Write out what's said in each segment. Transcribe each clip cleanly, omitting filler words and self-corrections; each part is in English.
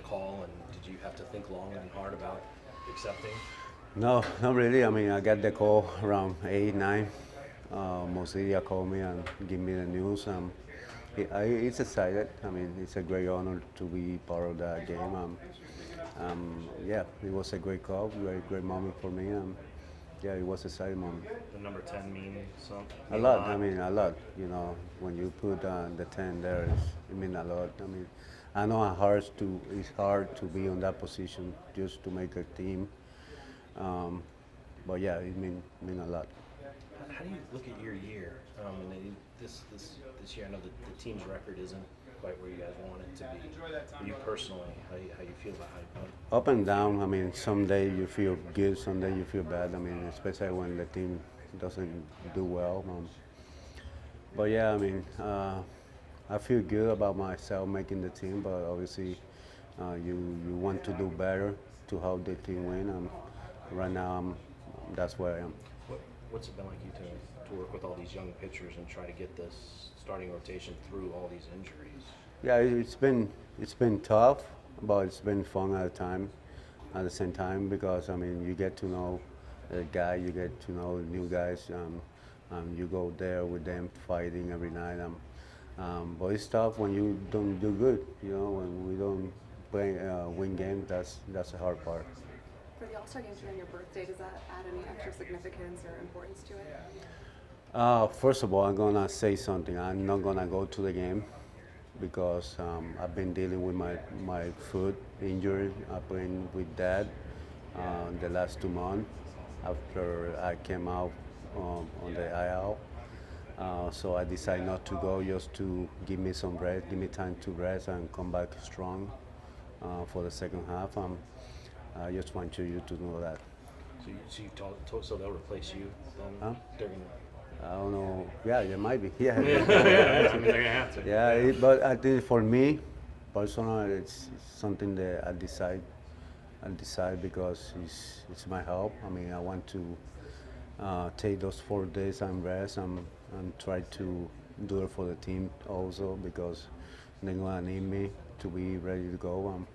call, and did you have to think long and hard about accepting? No, not really. I mean, I got the call around 8, 9. Mosilia called me and give me the news. It's excited. I mean, it's a great honor to be part of that game. Yeah, it was a great call, very great moment for me. Yeah, it was a exciting moment. The number 10 mean something? A lot. I mean, a lot. You know, when you put the 10 there, it means a lot. I mean, I know it's hard to be on that position just to make a team. But yeah, it mean a lot. How do you look at your year? This year, I know that the team's record isn't quite where you guys want it to be. For you personally, how you feel about how you played? Up and down. I mean, some day you feel good, some day you feel bad. I mean, especially when the team doesn't do well. But yeah, I mean, I feel good about myself making the team. But obviously, you want to do better to help the team win. Right now, that's where I am. What's it been like you to work with all these young pitchers and try to get this starting rotation through all these injuries? Yeah, it's been tough, but it's been fun at the same time, because I mean, you get to know the guy, you get to know new guys. You go there with them fighting every night. But it's tough when you don't do good. You know, when we don't win games, that's the hard part. For the All-Star game today on your birthday, does that add any extra significance or importance to it? First of all, I'm gonna say something. I'm not gonna go to the game because I've been dealing with my foot injury. I've been with that the last 2 months after I came out on the IL. So I decided not to go, just to give me some rest, give me time to rest and come back strong for the second half. I just want you to know that. So they'll replace you then during. I don't know. Yeah, it might be. Yeah. I mean, they're gonna have to. Yeah, but I think for me, personally, it's something that I decide because it's my help. I mean, I want to take those 4 days and rest and try to do it for the team also, because they're gonna need me to be ready to go.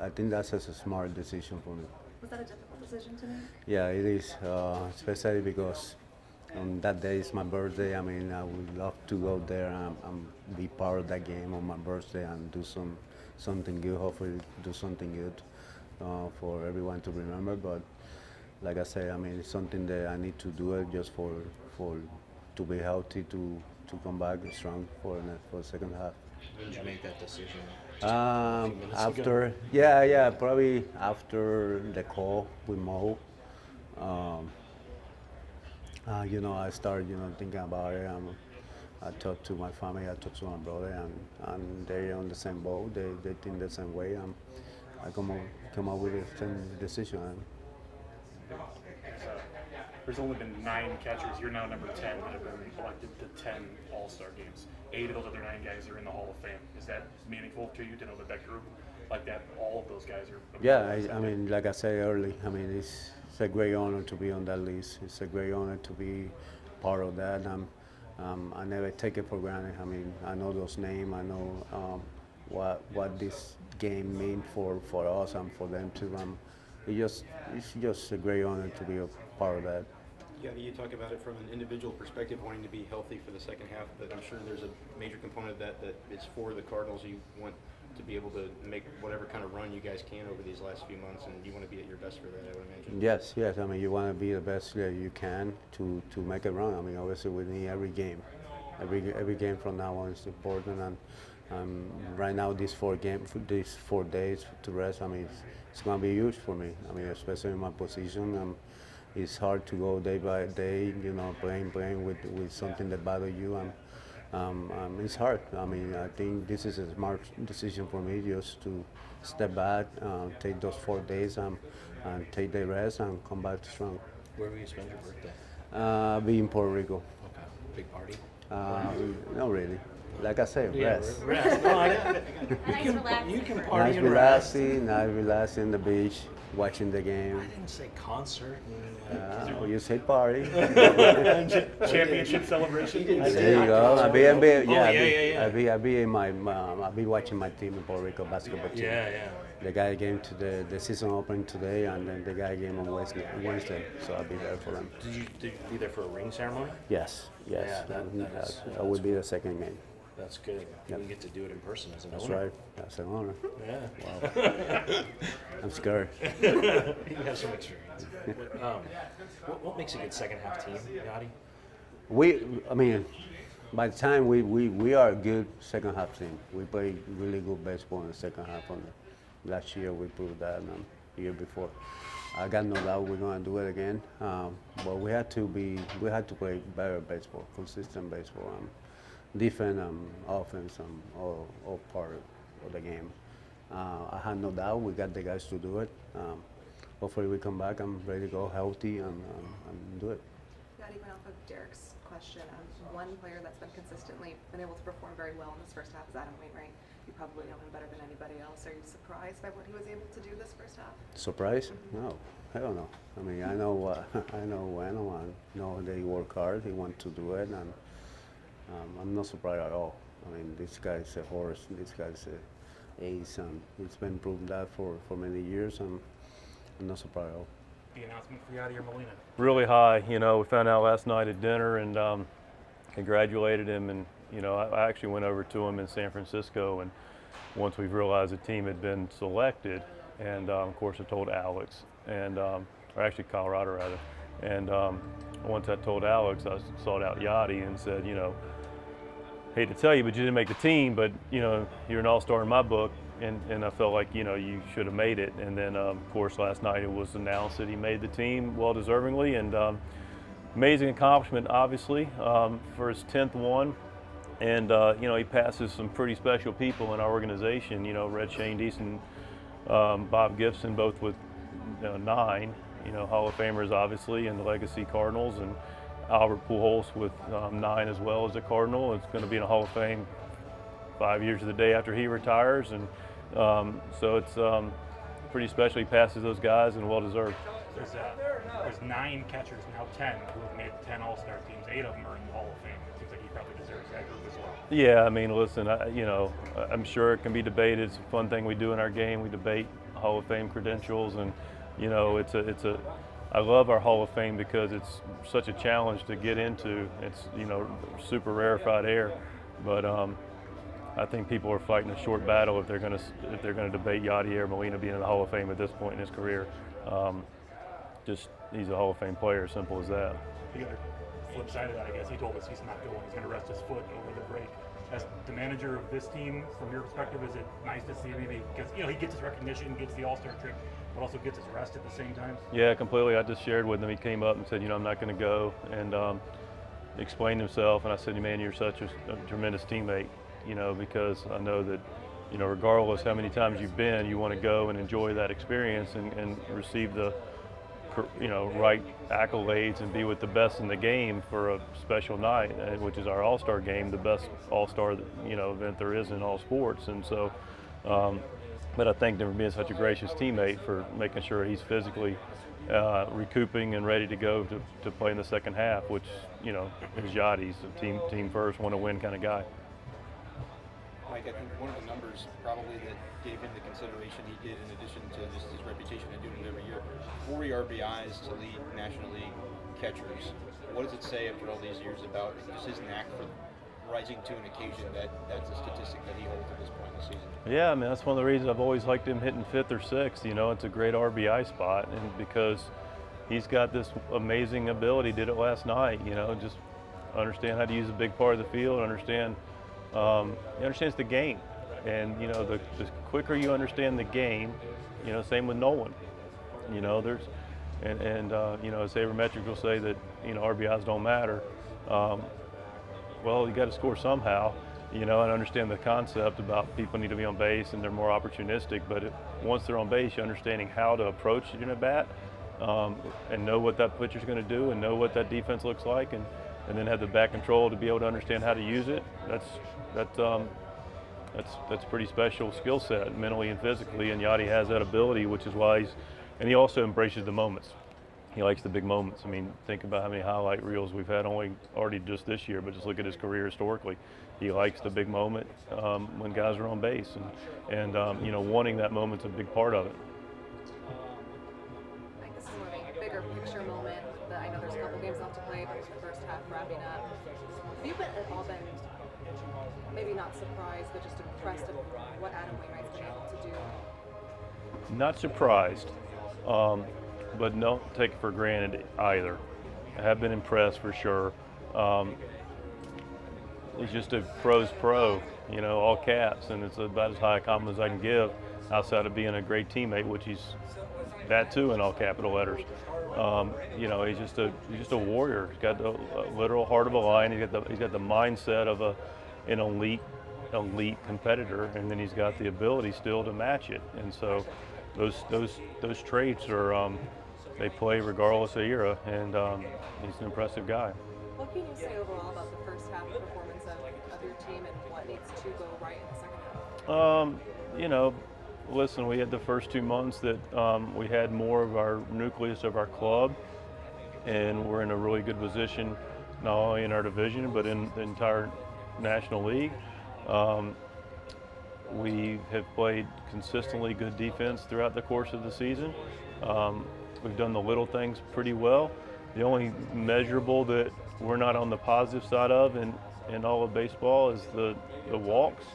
I think that's a smart decision for me. Was that a difficult decision to make? Yeah, it is, especially because on that day is my birthday. I mean, I would love to go there and be part of that game on my birthday and do something good. Hopefully, do something good for everyone to remember. But like I said, I mean, it's something that I need to do it just for to be healthy, to come back strong for the second half. When did you make that decision? Just a few minutes After, ago? yeah, probably after the call with Mo. You know, I started, thinking about it. I talked to my family, I talked to my brother, and they're on the same boat. They think the same way. I come up with the same decision. There's only been 9 catchers. You're now number 10 that have been elected to 10 All-Star games. 8 of those other 9 guys are in the Hall of Fame. Is that meaningful to you to know that group, like that, all of those guys are? Yeah, I mean, like I said earlier, I mean, it's a great honor to be on that list. It's a great honor to be part of that. I never take it for granted. I mean, I know those names. I know what this game means for us and for them too. It's just a great honor to be a part of that. Yeah, you talk about it from an individual perspective, wanting to be healthy for the second half, but I'm sure there's a major component of that it's for the Cardinals. You want to be able to make whatever kind of run you guys can over these last few months, and you want to be at your best for that, I would imagine. Yes. I mean, you want to be the best you can to make a run. I mean, obviously we need every game. Every game from now on is important, and right now these 4 days to rest, I mean, it's going to be huge for me. I mean, especially in my position. It's hard to go day by day, playing with something that bothers you. It's hard. I mean, I think this is a smart decision for me, just to step back, take those 4 days, and take the rest and come back strong. Where will you spend your birthday? Be in Puerto Rico. Okay. Big party? Not really. like I said, Yeah, rest. rest. No, Nice relaxing. you can break. party Nice and rest. relaxing on the beach, watching the game. I didn't say concert. You say party. Championship celebration. There you go. I'll be watching my team in Puerto Rico basketball team. Yeah. The guy came to the season opening today, and then the guy came on Wednesday. So I'll be there for them. Did you be there for a ring ceremony? Yes. Yeah, that's will be the second game. That's good. Yep. We get to do it in person as an That's owner. right. That's an honor. Yeah. I'm scared. You have some experience. What makes a good second half team, Yadi? By the time we are a good second half team. We play really good baseball in the second half. Last year we proved that, the year before. I got no doubt we're gonna do it again. But we had to play better baseball, consistent baseball, defense, offense, all part of the game. I had no doubt we got the guys to do it. Hopefully we come back. I'm ready to go healthy and do it. Yadi, went off of Derek's question. One player that's been consistently been able to perform very well in this first half is Adam Wainwright. You probably know him better than anybody else. Are you surprised by what he was able to do this first half? Surprise? No, hell no. I know Wano. I know that he worked hard. He wanted to do it, and I'm not surprised at all. This guy's a horse. This guy's an ace, and it's been proven that for many years, and I'm not surprised at all. The announcement for Yadier Molina. Really high. We found out last night at dinner and congratulated him. And I actually went over to him in San Francisco, and once we realized the team had been selected, and of course I told Alex, and or actually Colorado rather, and once I told Alex, I sought out Yadi and said, hate to tell you, but you didn't make the team, but you're an all-star in my book. And I felt like, you should have made it. And then, of course, last night it was announced that he made the team well deservingly. And amazing accomplishment, obviously, for his 10th one. And, he passes some pretty special people in our organization. Red Shane Deason, Bob Gibson, both with 9, Hall of Famers, obviously, and the Legacy Cardinals. And Albert Pujols with 9 as well as a Cardinal. It's going to be in the Hall of Fame 5 years to the day after he retires, and so it's pretty special. He passes those guys, and well deserved. There's 9 catchers, now 10, who have made 10 All-Star teams. 8 of them are in the Hall of Fame. It seems like he probably deserves that group as well. Yeah, listen, I'm sure it can be debated. It's a fun thing we do in our game. We debate Hall of Fame credentials, and I love our Hall of Fame because it's such a challenge to get into. It's super rarefied air, but I think people are fighting a short battle if they're going to debate Yadier Molina being in the Hall of Fame at this point in his career. He's a Hall of Fame player, simple as that. The other flip side of that, I guess, he told us he's not going. He's going to rest his foot over the break. As the manager of this team, from your perspective, is it nice to see maybe because he gets his recognition, gets the All-Star trip, but also gets his rest at the same time? Yeah, completely. I just shared with him. He came up and said, I'm not going to go, and explained himself. And I said, man, you're such a tremendous teammate. Because I know that, regardless how many times you've been, you want to go and enjoy that experience and receive the, right accolades and be with the best in the game for a special night, which is our All-Star game, the best All-Star, event there is in all sports. And so, but I thank him for being such a gracious teammate for making sure he's physically recouping and ready to go to play in the second half, which, is Yadi's a team first, want to win kind of guy. Mike, I think one of the numbers probably that gave him the consideration he did, in addition to just his reputation of doing it every year, 40 RBIs to lead National League catchers. What does it say after all these years about just his knack for rising to an occasion that's a statistic that he holds at this point in the season? Yeah, that's one of the reasons I've always liked him hitting 5th or 6th. It's a great RBI spot, and because he's got this amazing ability, did it last night, just understand how to use a big part of the field, he understands the game, and the quicker you understand the game, same with Nolan. There's and sabermetrics will say that RBIs don't matter. Well, you got to score somehow, and understand the concept about people need to be on base and they're more opportunistic. But once they're on base, you're understanding how to approach it in a bat, and know what that pitcher's going to do, and know what that defense looks like, and and then have the back control to be able to understand how to use it. That's pretty special skill set, mentally and physically, and Yadi has that ability, which is why and he also embraces the moments. He likes the big moments. I mean, think about how many highlight reels we've had already just this year, but just look at his career historically. He likes the big moment when guys are on base, and wanting that moment's a big part of it. I think this is more of a bigger picture moment. I know there's a couple games left to play, but with the first half wrapping up, have you at all been maybe not surprised, but just impressed at what Adam Wainwright's been able to do? Not surprised, but don't take it for granted either. I have been impressed for sure. He's just a pro's pro, all caps, and it's about as high a compliment as I can give outside of being a great teammate, which he's that too in all capital letters. He's just a warrior. He's got the literal heart of a lion. He's got the mindset of an elite competitor, and then he's got the ability still to match it. And so those traits are they play regardless of era, and he's an impressive guy. What can you say overall about the first half performance of your team and what needs to go right in the second half? Listen, we had the first 2 months that we had more of our nucleus of our club, and we're in a really good position, not only in our division, but in the entire National League. We have played consistently good defense throughout the course of the season. We've done the little things pretty well. The only measurable that we're not on the positive side of in all of baseball is the walks.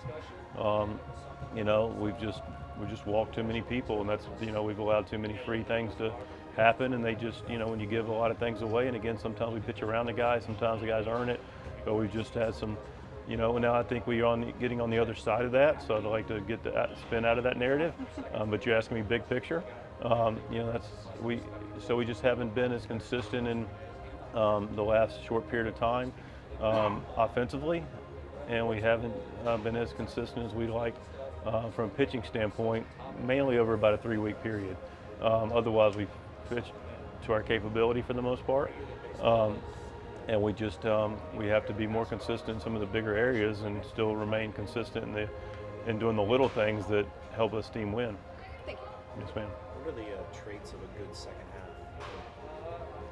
We've just walked too many people, and that's we've allowed too many free things to happen, and they just when you give a lot of things away, and again sometimes we pitch around the guys, sometimes the guys earn it, but we've just had some. Now I think we are getting on the other side of that, so I'd like to get the spin out of that narrative. But you're asking me big picture. We just haven't been as consistent in the last short period of time offensively, and we haven't been as consistent as we'd like from a pitching standpoint, mainly over about a 3-week period. Otherwise, we've pitched to our capability for the most part. And we just we have to be more consistent in some of the bigger areas and still remain consistent in doing the little things that help us team win. Thank you. Yes, ma'am. What are the traits of a good second half?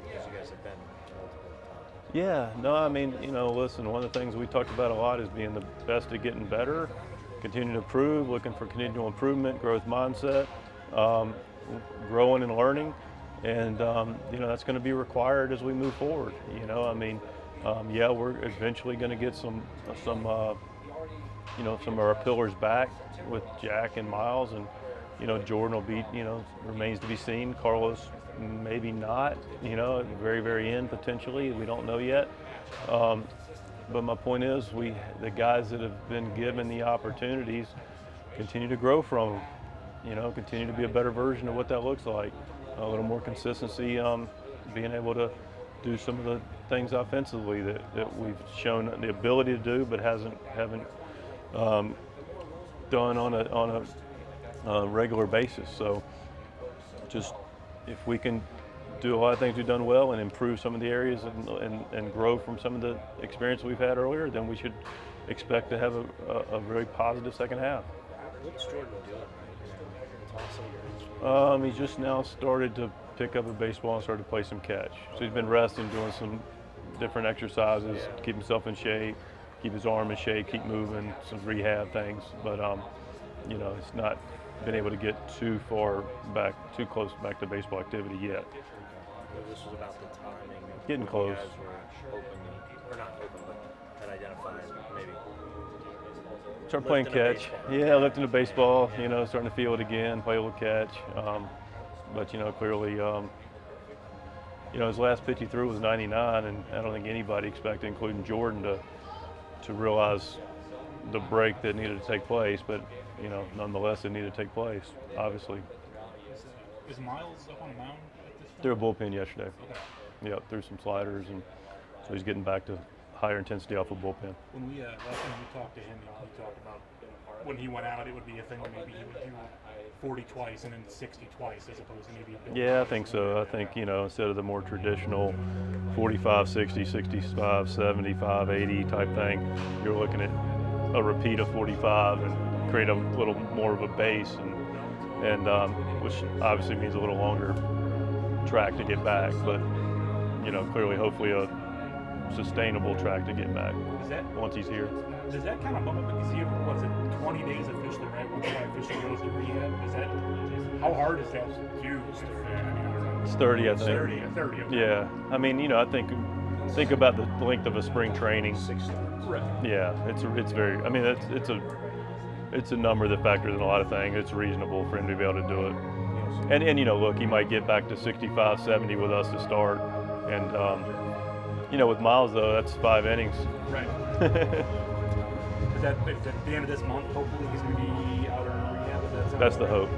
Because you guys have been multiple times. Yeah, no, I mean, listen, one of the things we talked about a lot is being the best at getting better, continuing to improve, looking for continual improvement, growth mindset, growing and learning. And, that's going to be required as we move forward. We're eventually going to get some of our pillars back with Jack and Miles, and, Jordan will be, remains to be seen. Carlos, maybe not, at the very, very end, potentially. We don't know yet. But my point is, the guys that have been given the opportunities continue to grow from them, continue to be a better version of what that looks like. A little more consistency, being able to do some of the things offensively that we've shown the ability to do, but haven't done on a regular basis. So, just if we can do a lot of things we've done well and improve some of the areas and grow from some of the experience we've had earlier, then we should expect to have a very positive second half. What's Jordan doing? He's just now started to pick up a baseball and started to play some catch. So he's been resting, doing some different exercises, keep himself in shape, keep his arm in shape, keep moving, some rehab things. But it's not been able to get too close back to baseball activity yet. This was about the timing of Getting when close. You guys were hoping, or not hoping, but had identified maybe. Start playing catch. Yeah, lifting the baseball, starting to feel it again, play a little catch. But clearly, his last pitch he threw was 99, and I don't think anybody expected, including Jordan, to realize the break that needed to take place. But, nonetheless, it needed to take place, obviously. Is Miles up on the mound at this point? Threw a bullpen yesterday. Okay. Yeah, threw some sliders, and so he's getting back to higher intensity off a bullpen. When we last time we talked to him, he talked about when he went out, it would be a thing where maybe he would do 40 twice and then 60 twice as opposed to maybe. Yeah, I think so. I think, instead of the more traditional 45, 60, 65, 75, 80 type thing, you're looking at a repeat of 45 and create a little more of a base, and which obviously means a little longer track to get back, but clearly, hopefully a sustainable track to get back once he's here. Does that kind of bump up? Because he was it 20 days officially, right? Once that officially goes to rehab, how hard is that used? It's 30, I think. 30. Okay. Yeah, I mean, I think about the length of a spring training. 6 starts. Right. Yeah, it's very. I mean, it's a number that factors in a lot of things. It's reasonable for him to be able to do it. And look, he might get back to 65, 70 with us to start, and with Miles though, that's 5 innings. Right. Is that at the end of this month? Hopefully, he's going to be out of rehab. That's the hope.